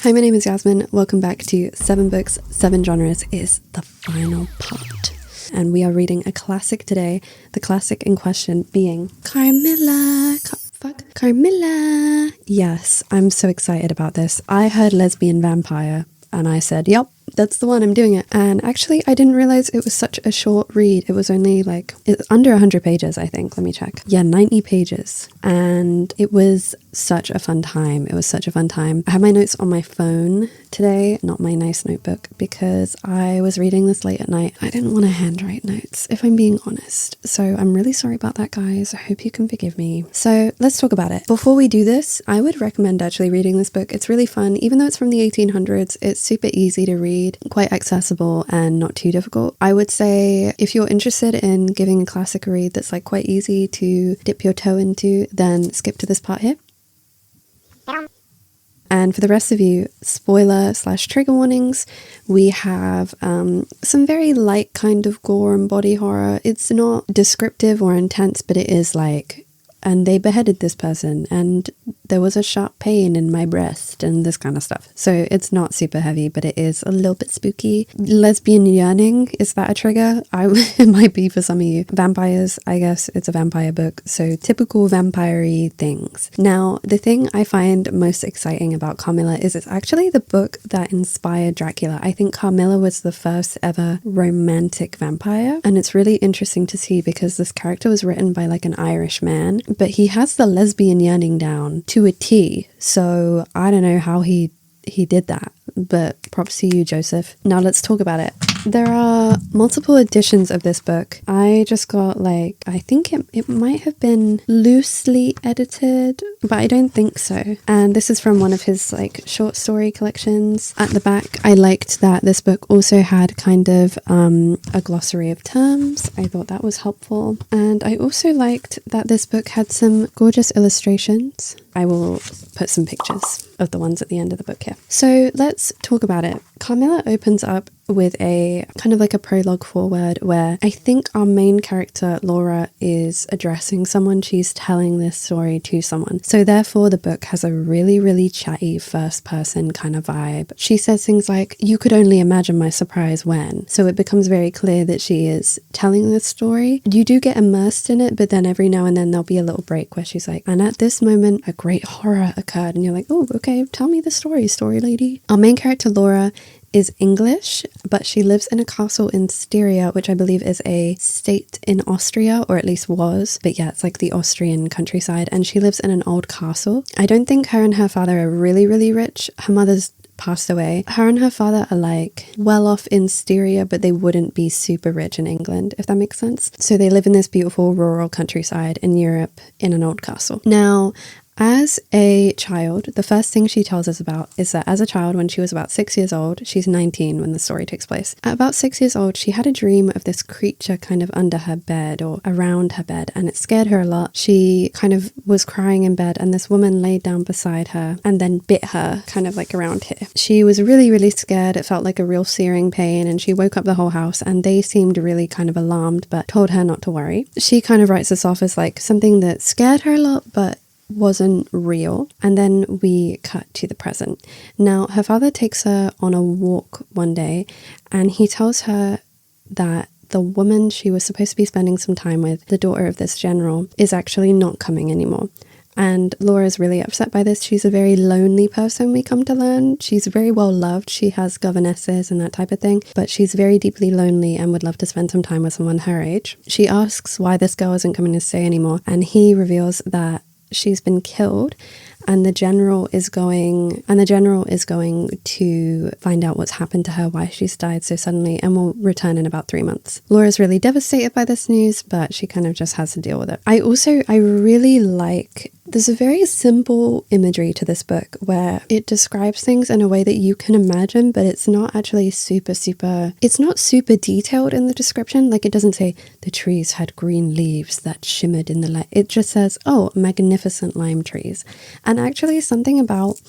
Hi, my name is Yasmin. Welcome back to 7 Books, 7 Genres is the final part. And we are reading a classic today, the classic in question being Carmilla. Carmilla. Yes, I'm so excited about this. I heard lesbian vampire and I said, yep, that's the one, I'm doing it. And actually, I didn't realize it was such a short read. It was only under 100 pages, I think. Let me check. Yeah, 90 pages. And it was such a fun time. It was such a fun time. I have my notes on my phone today, not my nice notebook, because I was reading this late at night. I didn't want to handwrite notes, if I'm being honest. So I'm really sorry about that, guys. I hope you can forgive me. So let's talk about it. Before we do this, I would recommend actually reading this book. It's really fun. Even though it's from the 1800s, it's super easy to read, quite accessible and not too difficult. I would say if you're interested in giving a classic a read that's quite easy to dip your toe into, then skip to this part here. And for the rest of you, spoiler/trigger warnings, we have some very light kind of gore and body horror. It's not descriptive or intense, but it is and they beheaded this person and there was a sharp pain in my breast and this kind of stuff. So it's not super heavy, but it is a little bit spooky. Lesbian yearning, is that a trigger? It might be for some of you. Vampires, I guess it's a vampire book. So typical vampire-y things. Now, the thing I find most exciting about Carmilla is it's actually the book that inspired Dracula. I think Carmilla was the first ever romantic vampire. And it's really interesting to see because this character was written by an Irish man, but he has the lesbian yearning down to a T. So I don't know how he did that, but props to you, Joseph. Now let's talk about it. There are multiple editions of this book. I just got I think it might have been loosely edited, but I don't think so. And this is from one of his short story collections. At the back, I liked that this book also had kind of a glossary of terms. I thought that was helpful. And I also liked that this book had some gorgeous illustrations. I will put some pictures of the ones at the end of the book here. So let's talk about it. Carmilla opens up with a kind of a prologue foreword where I think our main character, Laura, is addressing someone. She's telling this story to someone. So therefore the book has a really, really chatty first person kind of vibe. She says things like, you could only imagine my surprise when. So it becomes very clear that she is telling this story. You do get immersed in it, but then every now and then there'll be a little break where she's like, and at this moment, a great horror occurred. And you're like, oh, okay, tell me the story lady. Our main character, Laura, is English, but she lives in a castle in Styria, which I believe is a state in Austria, or at least was. But yeah, it's the Austrian countryside, and she lives in an old castle. I don't think her and her father are really, really rich. Her mother's passed away. Her and her father are well off in Styria, but they wouldn't be super rich in England, if that makes sense. So they live in this beautiful rural countryside in Europe in an old castle. Now, as a child, the first thing she tells us about is that as a child, when she was about 6 years old, she's 19 when the story takes place. At about 6 years old, she had a dream of this creature kind of under her bed or around her bed, and it scared her a lot. She kind of was crying in bed, and this woman laid down beside her and then bit her kind of around here. She was really, really scared. It felt like a real searing pain, and she woke up the whole house, and they seemed really kind of alarmed, but told her not to worry. She kind of writes this off as something that scared her a lot, but wasn't real. And then we cut to the present. Now, her father takes her on a walk one day, and he tells her that the woman she was supposed to be spending some time with, the daughter of this general, is actually not coming anymore. And Laura's really upset by this. She's a very lonely person, we come to learn. She's very well loved. She has governesses and that type of thing, but she's very deeply lonely and would love to spend some time with someone her age. She asks why this girl isn't coming to stay anymore, and he reveals that she's been killed, and the general is going to find out what's happened to her, why she's died so suddenly, and will return in about 3 months. Laura's really devastated by this news, but she kind of just has to deal with it. I really like, there's a very simple imagery to this book where it describes things in a way that you can imagine, but it's not actually it's not super detailed in the description. It doesn't say the trees had green leaves that shimmered in the light. It just says, oh, magnificent lime trees. And actually something about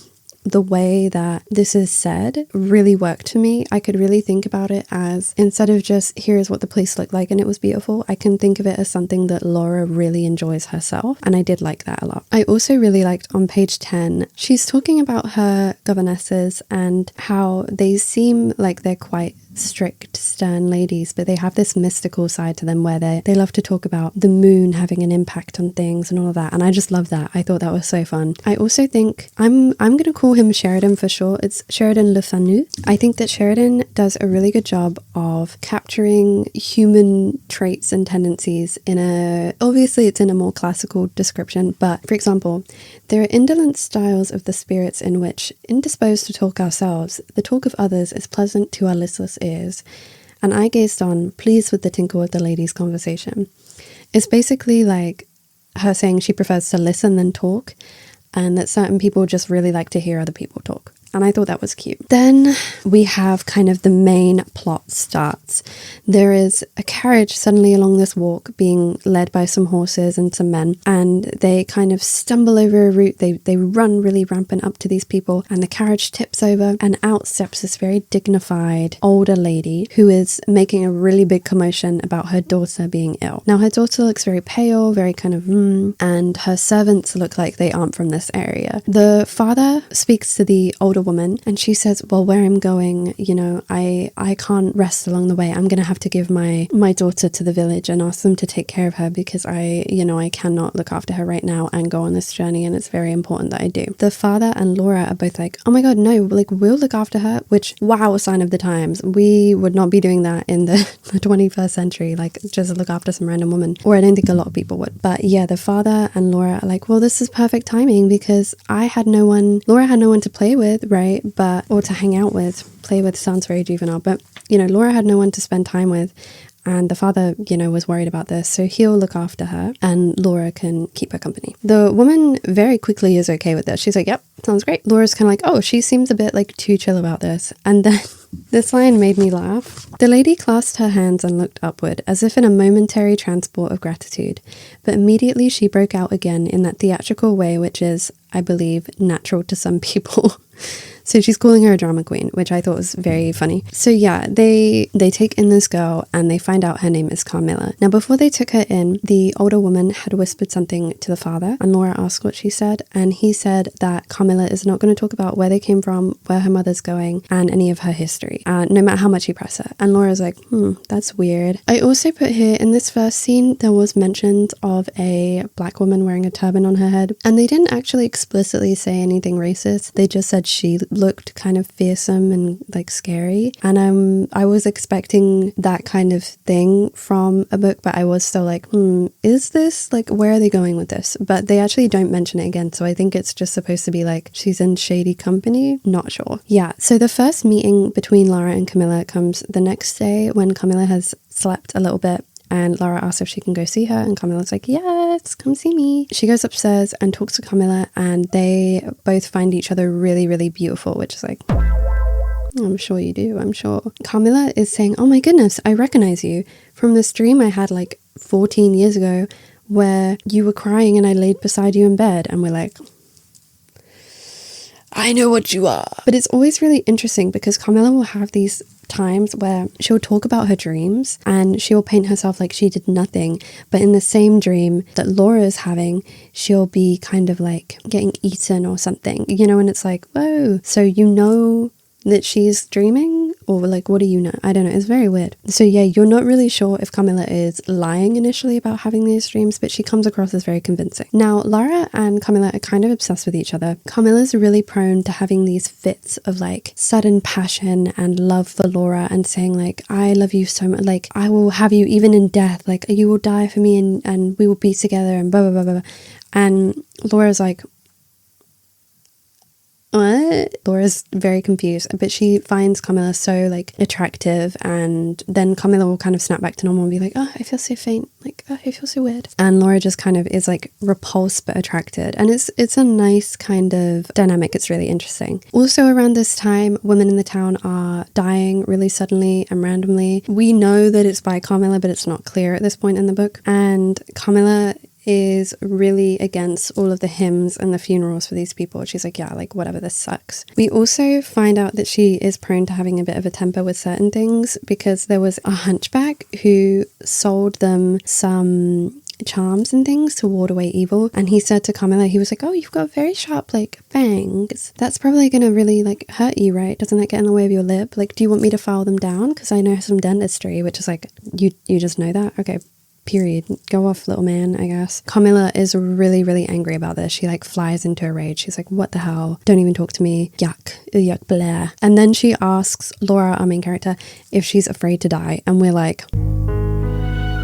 the way that this is said really worked for me. I could really think about it as, instead of just here's what the place looked like and it was beautiful, I can think of it as something that Laura really enjoys herself, and I did like that a lot. I also really liked on page 10, she's talking about her governesses and how they seem like they're quite strict, stern ladies, but they have this mystical side to them where they love to talk about the moon having an impact on things and all of that, and I just love that. I thought that was so fun. I also think I'm going to call him Sheridan for short. It's Sheridan Le Fanu. I think that Sheridan does a really good job of capturing human traits and tendencies obviously it's in a more classical description, but for example, there are indolent styles of the spirits in which, indisposed to talk ourselves, the talk of others is pleasant to our listless ears, and I gazed on, pleased with the tinkle of the lady's conversation. It's basically like her saying she prefers to listen than talk, and that certain people just really like to hear other people talk. And I thought that was cute. Then we have kind of the main plot starts. There is a carriage suddenly along this walk being led by some horses and some men, and they kind of stumble over a route. They run really rampant up to these people, and the carriage tips over, and out steps this very dignified older lady who is making a really big commotion about her daughter being ill. Now her daughter looks very pale, very kind of and her servants look like they aren't from this area. The father speaks to the older woman, and she says, well, where I'm going, I can't rest along the way. I'm gonna have to give my daughter to the village and ask them to take care of her because I cannot look after her right now and go on this journey, and it's very important that I do. The father and Laura are both like, oh my god, no, like we'll look after her, which, wow, a sign of the times. We would not be doing that in the 21st century, like just look after some random woman, or I don't think a lot of people would. But yeah, the father and Laura are like, well, this is perfect timing because Laura had no one to play with, right? Or to hang out with. Play with sounds very juvenile, but Laura had no one to spend time with, and the father was worried about this, so he'll look after her and Laura can keep her company. The woman very quickly is okay with this. She's like, yep, sounds great. Laura's kind of like, oh, she seems a bit like too chill about this. And then this line made me laugh. The lady clasped her hands and looked upward, as if in a momentary transport of gratitude, but immediately she broke out again in that theatrical way which is, I believe, natural to some people. So she's calling her a drama queen, which I thought was very funny. So yeah, they take in this girl and they find out her name is Carmilla. Now before they took her in, the older woman had whispered something to the father, and Laura asked what she said, and he said that Carmilla is not going to talk about where they came from, where her mother's going, and any of her history, no matter how much he press her. And Laura's like, that's weird. I also put here, in this first scene, there was mentions of a black woman wearing a turban on her head, and they didn't actually explicitly say anything racist. They just said she looked kind of fearsome and like scary, and I was expecting that kind of thing from a book, but I was still like, is this like, where are they going with this? But they actually don't mention it again, so I think it's just supposed to be like she's in shady company. Not sure. Yeah, so the first meeting between Lara and Carmilla comes the next day when Carmilla has slept a little bit, and Laura asks if she can go see her, and Carmilla's like, yes, come see me. She goes upstairs and talks to Carmilla, and they both find each other really, really beautiful, which is like, I'm sure you do, I'm sure. Carmilla is saying, oh my goodness, I recognize you from this dream I had like 14 years ago where you were crying and I laid beside you in bed. And we're like, I know what you are. But it's always really interesting because Carmilla will have these times where she'll talk about her dreams and she'll paint herself like she did nothing, but in the same dream that Laura is having, she'll be kind of like getting eaten or something, and it's like, whoa, so that she's dreaming, or like, what do you know? I don't know, it's very weird. So yeah, you're not really sure if Carmilla is lying initially about having these dreams, but she comes across as very convincing. Now, Lara and Carmilla are kind of obsessed with each other. Carmilla's really prone to having these fits of like sudden passion and love for Laura and saying like, I love you so much, like I will have you even in death, like you will die for me and we will be together and blah, blah, blah, blah. And Laura's like, what? Laura's very confused, but she finds Carmilla so like attractive, and then Carmilla will kind of snap back to normal and be like, oh, I feel so faint, like, oh, I feel so weird. And Laura just kind of is like repulsed but attracted, and it's a nice kind of dynamic. It's really interesting. Also around this time, women in the town are dying really suddenly and randomly. We know that it's by Carmilla, but it's not clear at this point in the book, and Carmilla is really against all of the hymns and the funerals for these people. She's like, yeah, like whatever, this sucks. We also find out that she is prone to having a bit of a temper with certain things, because there was a hunchback who sold them some charms and things to ward away evil, and he said to Carmilla, he was like, oh, you've got very sharp like fangs, that's probably gonna really like hurt you, right? Doesn't that get in the way of your lip? Like, do you want me to file them down, because I know some dentistry? Which is like, you just know that? Okay, period. Go off, little man, I guess. Carmilla is really, really angry about this. She like flies into a rage. She's like, what the hell? Don't even talk to me. Yuck, blah. And then she asks Laura, our main character, if she's afraid to die. And we're like...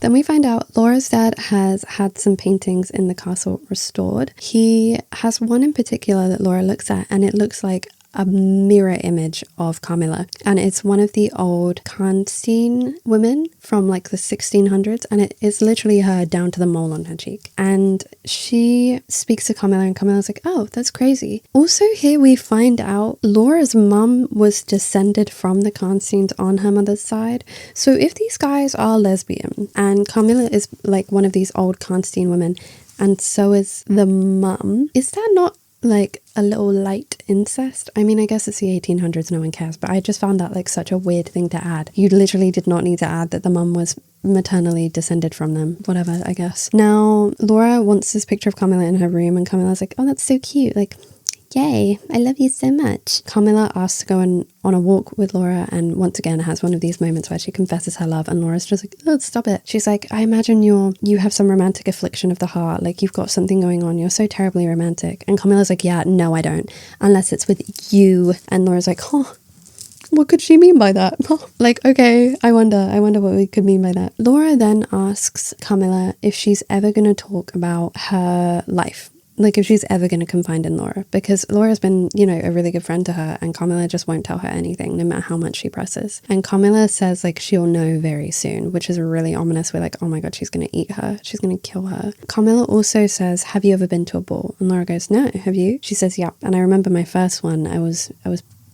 Then we find out Laura's dad has had some paintings in the castle restored. He has one in particular that Laura looks at, and it looks like a mirror image of Carmilla, and it's one of the old Karnstein women from like the 1600s, and it is literally her down to the mole on her cheek. And she speaks to Carmilla, and Carmilla's like, oh, that's crazy. Also here we find out Laura's mum was descended from the Karnsteins on her mother's side. So if these guys are lesbian and Carmilla is like one of these old Karnstein women, and so is the mum, is that not like a little light incest? I mean, I guess it's the 1800s, no one cares, but I just found that like such a weird thing to add. You literally did not need to add that the mum was maternally descended from them. Whatever, I guess. Now, Laura wants this picture of Carmilla in her room, and Carmilla's like, oh, that's so cute. Like, yay, I love you so much. Carmilla asks to go on a walk with Laura, and once again has one of these moments where she confesses her love, and Laura's just like, oh, stop it. She's like, I imagine you have some romantic affliction of the heart, like you've got something going on, you're so terribly romantic. And Camilla's like, yeah, no, I don't, unless it's with you. And Laura's like, oh, what could she mean by that? Like, okay, I wonder what we could mean by that. Laura then asks Carmilla if she's ever going to talk about her life. Like if she's ever going to confide in Laura, because Laura's been, you know, a really good friend to her, and Carmilla just won't tell her anything no matter how much she presses. And Carmilla says like she'll know very soon, which is really ominous. We're like, oh my god, she's going to eat her. She's going to kill her. Carmilla also says, have you ever been to a ball? And Laura goes, no, have you? She says, yeah. And I remember my first one, I was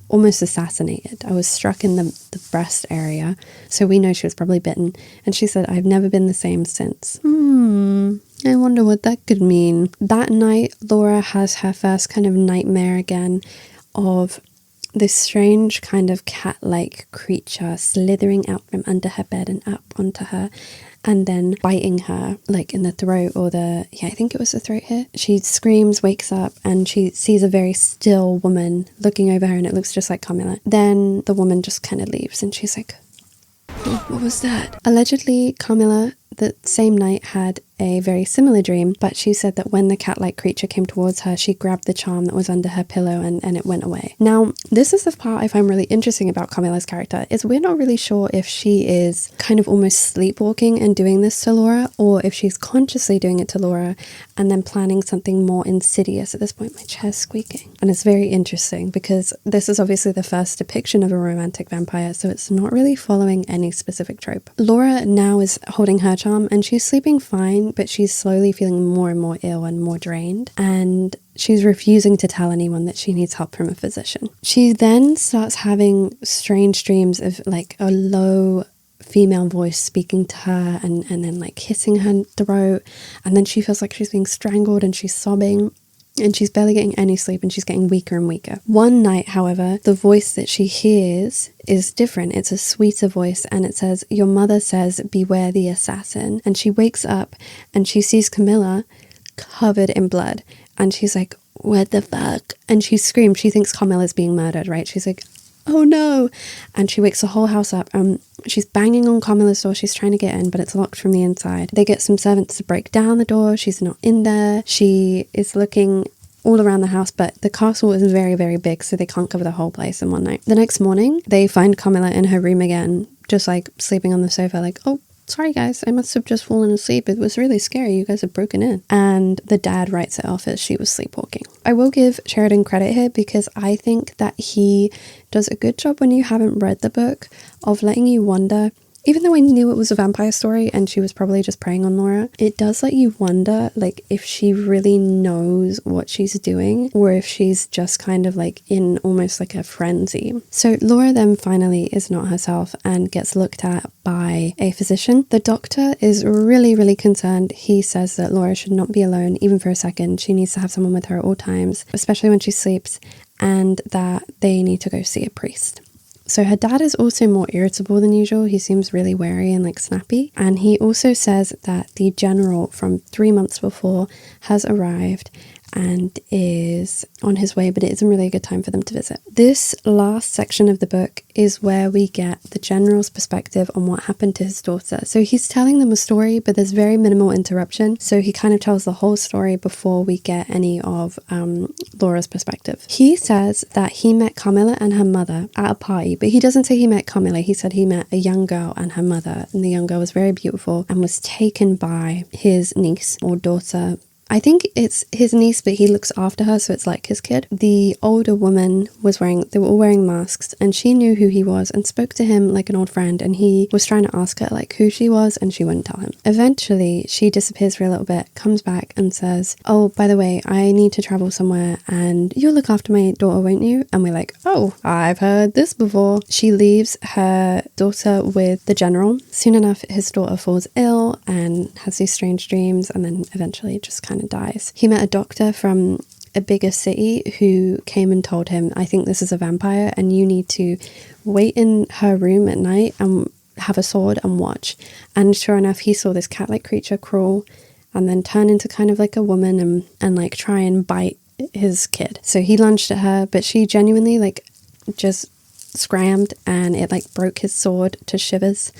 almost assassinated. I was struck in the breast area, so we know she was probably bitten. And she said, I've never been the same since. I wonder what that could mean. That night, Laura has her first kind of nightmare again of this strange kind of cat-like creature slithering out from under her bed and up onto her, and then biting her like in the throat, or I think it was the throat here. She screams, wakes up, and she sees a very still woman looking over her, and it looks just like Carmilla. Then the woman just kind of leaves, and she's like, what was that? Allegedly, Carmilla that same night had a very similar dream, but she said that when the cat-like creature came towards her, she grabbed the charm that was under her pillow and it went away. Now, this is the part I find really interesting about Carmilla's character, is we're not really sure if she is kind of almost sleepwalking and doing this to Laura, or if she's consciously doing it to Laura and then planning something more insidious. At this point, my chair's squeaking. And it's very interesting because this is obviously the first depiction of a romantic vampire, so it's not really following any specific trope. Laura now is holding her charm and she's sleeping fine, but she's slowly feeling more and more ill and more drained, and she's refusing to tell anyone that she needs help from a physician. She then starts having strange dreams of like a low female voice speaking to her and then like kissing her throat, and then she feels like she's being strangled and she's sobbing. And she's barely getting any sleep, and she's getting weaker and weaker. One night, however, the voice that she hears is different. It's a sweeter voice, and it says, your mother says, beware the assassin. And she wakes up and she sees Carmilla covered in blood. And she's like, what the fuck? And she screams. She thinks Carmilla's being murdered, right? She's like, oh no. And she wakes the whole house up. She's banging on Carmilla's door. She's trying to get in, but it's locked from the inside. They get some servants to break down the door. She's not in there. She is looking all around the house, but the castle is very, very big, so they can't cover the whole place in one night. The next morning, they find Carmilla in her room again, just like sleeping on the sofa, like, oh, sorry guys, I must have just fallen asleep. It was really scary. You guys have broken in. And the dad writes it off as she was sleepwalking. I will give Sheridan credit here because I think that he does a good job when you haven't read the book of letting you wonder even though I knew it was a vampire story and she was probably just preying on Laura, it does let you wonder, like, if she really knows what she's doing or if she's just kind of like in almost like a frenzy. So Laura then finally is not herself and gets looked at by a physician. The doctor is really, really concerned. He says that Laura should not be alone even for a second. She needs to have someone with her at all times, especially when she sleeps, and that they need to go see a priest. So her dad is also more irritable than usual. He seems really wary and like snappy. And he also says that the general from 3 months before has arrived and is on his way, but it isn't really a good time for them to visit. This last section of the book is where we get the general's perspective on what happened to his daughter. So he's telling them a story, but there's very minimal interruption. So he kind of tells the whole story before we get any of Laura's perspective. He says that he met Carmilla and her mother at a party, but he doesn't say he met Carmilla. He said he met a young girl and her mother, and the young girl was very beautiful and was taken by his niece or daughter. I think it's his niece, but he looks after her, so it's like his kid. The older woman they were all wearing masks, and she knew who he was and spoke to him like an old friend, and he was trying to ask her like who she was, and she wouldn't tell him. Eventually, she disappears for a little bit, comes back and says, oh, by the way, I need to travel somewhere, and you'll look after my daughter, won't you? And we're like, oh, I've heard this before. She leaves her daughter with the general. Soon enough, his daughter falls ill and has these strange dreams, and then eventually just kind of dies. He met a doctor from a bigger city who came and told him, I think this is a vampire and you need to wait in her room at night and have a sword and watch. And sure enough, he saw this cat-like creature crawl and then turn into kind of like a woman and like try and bite his kid. So he lunged at her, but she genuinely like just scrammed and it like broke his sword to shivers.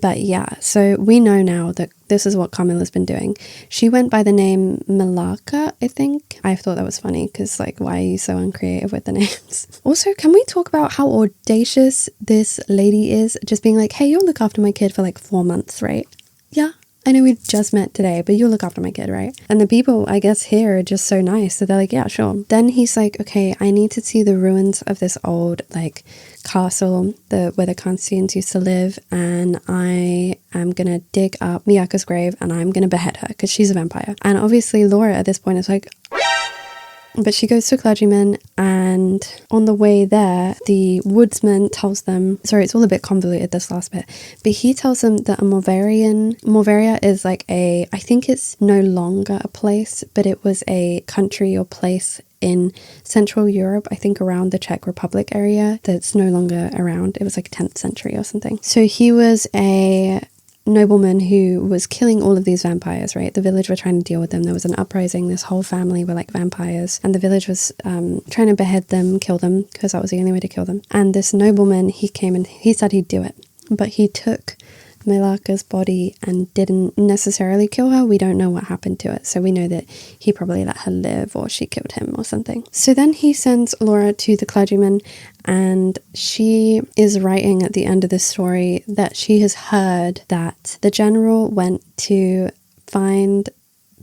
But yeah, so we know now that this is what Carmilla's been doing. She went by the name Malaka, I think. I thought that was funny because, like, why are you so uncreative with the names? Also, can we talk about how audacious this lady is? Just being like, hey, you'll look after my kid for like 4 months, right? Yeah, I know we just met today, but you'll look after my kid, right? And the people, I guess, here are just so nice. So they're like, yeah, sure. Then he's like, okay, I need to see the ruins of this old, like, castle where the Constans used to live, and I am gonna dig up Miyaka's grave and I'm gonna behead her because she's a vampire. And obviously Laura at this point is like, but she goes to a clergyman, and on the way there, the woodsman tells them, sorry, it's all a bit convoluted, this last bit, but he tells them that Moveria is like I think it's no longer a place, but it was a country or place in Central Europe, I think around the Czech Republic area, that's no longer around. It was like 10th century or something. So he was a nobleman who was killing all of these vampires, right? The village were trying to deal with them. There was an uprising. This whole family were like vampires, and the village was trying to behead them, kill them, because that was the only way to kill them. And this nobleman, he came and he said he'd do it, but he took Milaka's body and didn't necessarily kill her. We don't know what happened to it, so we know that he probably let her live or she killed him or something. So then he sends Laura to the clergyman, and she is writing at the end of this story that she has heard that the general went to find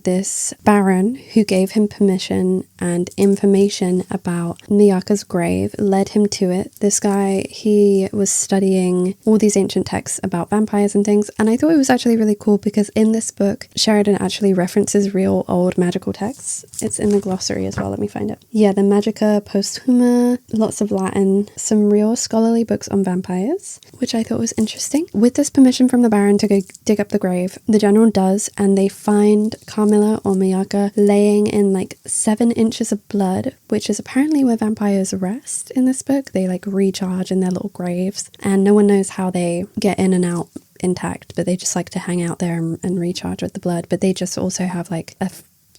this baron who gave him permission and information about Miyaka's grave, led him to it. This guy, he was studying all these ancient texts about vampires and things, and I thought it was actually really cool because in this book, Sheridan actually references real old magical texts. It's in the glossary as well, let me find it. Yeah, the Magica Posthuma, lots of Latin, some real scholarly books on vampires, which I thought was interesting. With this permission from the baron to go dig up the grave, the general does, and they find Carmilla or Miyaka laying in like 7 inches of blood, which is apparently where vampires rest in this book. They like recharge in their little graves, and no one knows how they get in and out intact, but they just like to hang out there and recharge with the blood. But they just also have like a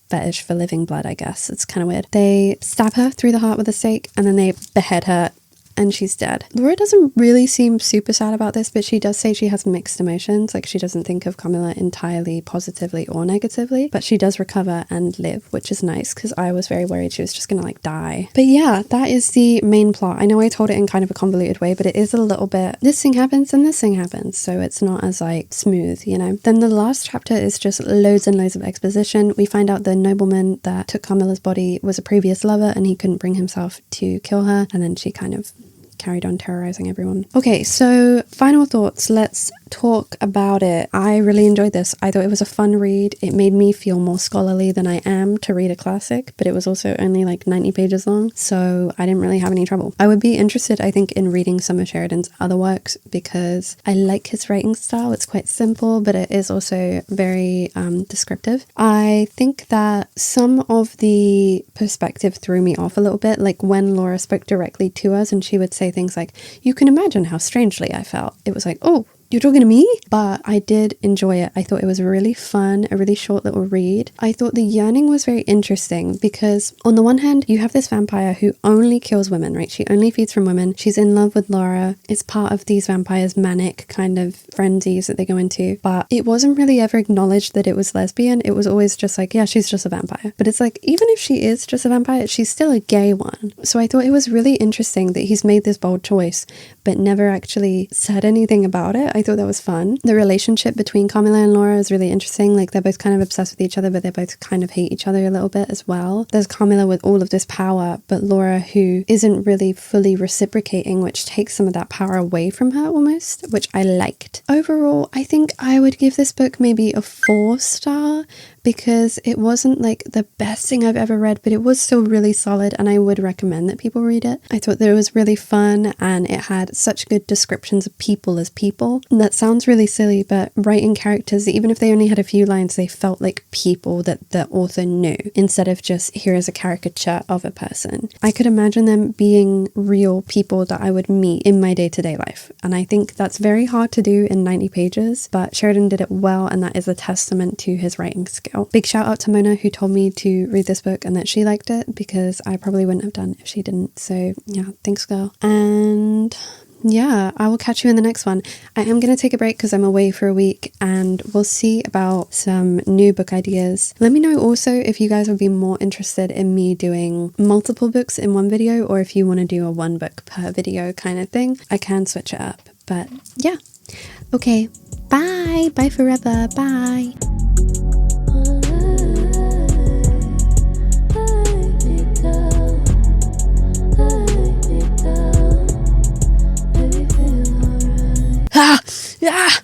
fetish for living blood, I guess. It's kind of weird. They stab her through the heart with a stake, and then they behead her, and she's dead. Laura doesn't really seem super sad about this, but she does say she has mixed emotions. Like, she doesn't think of Carmilla entirely positively or negatively, but she does recover and live, which is nice because I was very worried she was just gonna like die. But yeah, that is the main plot. I know I told it in kind of a convoluted way, but it is a little bit, this thing happens and this thing happens, so it's not as like smooth, you know. Then the last chapter is just loads and loads of exposition. We find out the nobleman that took Carmilla's body was a previous lover and he couldn't bring himself to kill her, and then she kind of carried on terrorizing everyone. Okay, so final thoughts. Let's talk about it. I really enjoyed this. I thought it was a fun read. It made me feel more scholarly than I am to read a classic, but it was also only like 90 pages long, so I didn't really have any trouble. I would be interested, I think, in reading some of Sheridan's other works because I like his writing style. It's quite simple, but it is also very descriptive. I think that some of the perspective threw me off a little bit, like when Laura spoke directly to us and she would say things like, "You can imagine how strangely I felt." It was like, oh, you're talking to me? But I did enjoy it. I thought it was really fun, a really short little read. I thought the yearning was very interesting because on the one hand, you have this vampire who only kills women, right? She only feeds from women. She's in love with Laura. It's part of these vampires' manic kind of frenzies that they go into. But it wasn't really ever acknowledged that it was lesbian. It was always just like, yeah, she's just a vampire. But it's like, even if she is just a vampire, she's still a gay one. So I thought it was really interesting that he's made this bold choice, but never actually said anything about it. I thought that was fun. The relationship between Carmilla and Laura is really interesting. Like, they're both kind of obsessed with each other, but they both kind of hate each other a little bit as well. There's Carmilla with all of this power, but Laura who isn't really fully reciprocating, which takes some of that power away from her almost, which I liked. Overall, I think I would give this book maybe a 4-star because it wasn't like the best thing I've ever read, but it was still really solid and I would recommend that people read it. I thought that it was really fun and it had such good descriptions of people as people. That sounds really silly, but writing characters, even if they only had a few lines, they felt like people that the author knew instead of just here is a caricature of a person. I could imagine them being real people that I would meet in my day-to-day life. And I think that's very hard to do in 90 pages, but Sheridan did it well and that is a testament to his writing skill. Big shout out to Mona who told me to read this book and that she liked it because I probably wouldn't have done if she didn't. So yeah, thanks girl. And yeah, I will catch you in the next one. I am going to take a break because I'm away for a week and we'll see about some new book ideas. Let me know also if you guys would be more interested in me doing multiple books in one video or if you want to do a 1 book per video kind of thing. I can switch it up, but yeah. Okay, bye. Bye forever. Bye.